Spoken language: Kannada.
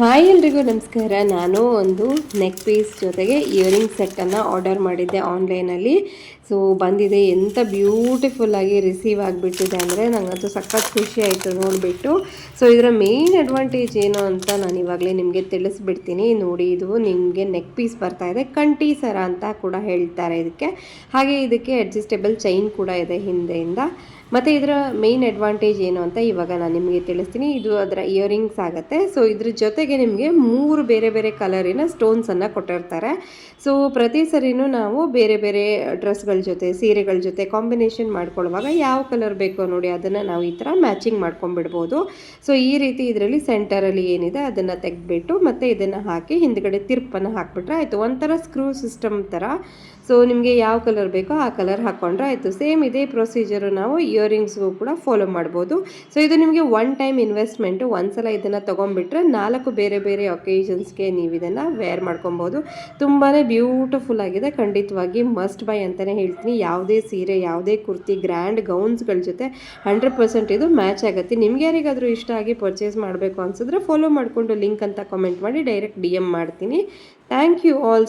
ಹಾಯ್ ಎಲ್ರಿಗೂ ನಮಸ್ಕಾರ. ನಾನು ಒಂದು ನೆಕ್ ಪೀಸ್ ಜೊತೆಗೆ ಇಯರಿಂಗ್ ಸೆಟ್ಟನ್ನು ಆರ್ಡರ್ ಮಾಡಿದ್ದೆ ಆನ್ಲೈನಲ್ಲಿ. ಸೊ ಬಂದಿದೆ, ಎಂಥ ಬ್ಯೂಟಿಫುಲ್ಲಾಗಿ ರಿಸೀವ್ ಆಗಿಬಿಟ್ಟಿದೆ ಅಂದರೆ ನನಗಂತೂ ಸಖತ್ ಖುಷಿ ಆಯಿತು ನೋಡಿಬಿಟ್ಟು. ಸೊ ಇದರ ಮೇಯ್ನ್ ಅಡ್ವಾಂಟೇಜ್ ಏನು ಅಂತ ನಾನು ಇವಾಗಲೇ ನಿಮಗೆ ತಿಳಿಸ್ಬಿಡ್ತೀನಿ ನೋಡಿ. ಇದು ನಿಮಗೆ ನೆಕ್ ಪೀಸ್ ಬರ್ತಾಯಿದೆ, ಕಂಠಿ ಸರ ಅಂತ ಕೂಡ ಹೇಳ್ತಾರೆ ಇದಕ್ಕೆ. ಹಾಗೆ ಇದಕ್ಕೆ ಅಡ್ಜಸ್ಟೇಬಲ್ ಚೈನ್ ಕೂಡ ಇದೆ ಹಿಂದೆಯಿಂದ. ಮತ್ತು ಇದರ ಮೇಯ್ನ್ ಅಡ್ವಾಂಟೇಜ್ ಏನು ಅಂತ ಇವಾಗ ನಾನು ನಿಮಗೆ ತಿಳಿಸ್ತೀನಿ. ಇದು ಅದರ ಇಯರಿಂಗ್ಸ್ ಆಗುತ್ತೆ. ಸೊ ಇದ್ರ ಜೊತೆಗೆ ನಿಮಗೆ 3 ಬೇರೆ ಬೇರೆ ಕಲರಿನ ಸ್ಟೋನ್ಸನ್ನು ಕೊಟ್ಟಿರ್ತಾರೆ. ಸೊ ಪ್ರತಿ ಸರಿನೂ ನಾವು ಬೇರೆ ಬೇರೆ ಡ್ರೆಸ್ಗಳ ಜೊತೆ, ಸೀರೆಗಳ ಜೊತೆ ಕಾಂಬಿನೇಷನ್ ಮಾಡ್ಕೊಳ್ಳುವಾಗ ಯಾವ ಕಲರ್ ಬೇಕೋ ನೋಡಿ ಅದನ್ನು ನಾವು ಈ ಥರ ಮ್ಯಾಚಿಂಗ್ ಮಾಡ್ಕೊಂಡ್ಬಿಡ್ಬೋದು. ಸೊ ಈ ರೀತಿ ಇದರಲ್ಲಿ ಸೆಂಟರಲ್ಲಿ ಏನಿದೆ ಅದನ್ನು ತೆಗೆದ್ಬಿಟ್ಟು ಮತ್ತು ಇದನ್ನು ಹಾಕಿ ಹಿಂದ್ಗಡೆ ತಿರುಪನ್ನು ಹಾಕಿಬಿಟ್ರೆ ಆಯಿತು. ಒಂಥರ ಸ್ಕ್ರೂ ಸಿಸ್ಟಮ್ ಥರ. ಸೊ ನಿಮಗೆ ಯಾವ ಕಲರ್ ಬೇಕೋ ಆ ಕಲರ್ ಹಾಕ್ಕೊಂಡ್ರೆ ಆಯಿತು. ಸೇಮ್ ಇದೇ ಪ್ರೊಸೀಜರು ನಾವು ಇಯರಿಂಗ್ಸ್ಗೂ ಕೂಡ ಫಾಲೋ ಮಾಡ್ಬೋದು. ಸೊ ಇದು ನಿಮಗೆ ಒನ್ ಟೈಮ್ ಇನ್ವೆಸ್ಟ್ಮೆಂಟು. ಒಂದ್ಸಲ ಇದನ್ನು ತೊಗೊಂಡ್ಬಿಟ್ರೆ 4 ಬೇರೆ ಬೇರೆ ಒಕೇಷನ್ಸ್ಗೆ ನೀವು ಇದನ್ನು ವೇರ್ ಮಾಡ್ಕೊಬೋದು. ತುಂಬಾ ಬ್ಯೂಟಿಫುಲ್ ಆಗಿದೆ. ಖಂಡಿತವಾಗಿ ಮಸ್ಟ್ ಬೈ ಅಂತಲೇ ಹೇಳ್ತೀನಿ. ಯಾವುದೇ ಸೀರೆ, ಯಾವುದೇ ಕುರ್ತಿ, ಗ್ರ್ಯಾಂಡ್ ಗೌನ್ಸ್ಗಳ ಜೊತೆ 100% ಇದು ಮ್ಯಾಚ್ ಆಗುತ್ತೆ. ನಿಮ್ಗೆ ಯಾರಿಗಾದರೂ ಇಷ್ಟ ಆಗಿ ಪರ್ಚೇಸ್ ಮಾಡಬೇಕು ಅನಿಸಿದ್ರೆ ಫಾಲೋ ಮಾಡಿಕೊಂಡು ಲಿಂಕ್ ಅಂತ ಕಾಮೆಂಟ್ ಮಾಡಿ, ಡೈರೆಕ್ಟ್ DM ಮಾಡ್ತೀನಿ. Thank you all.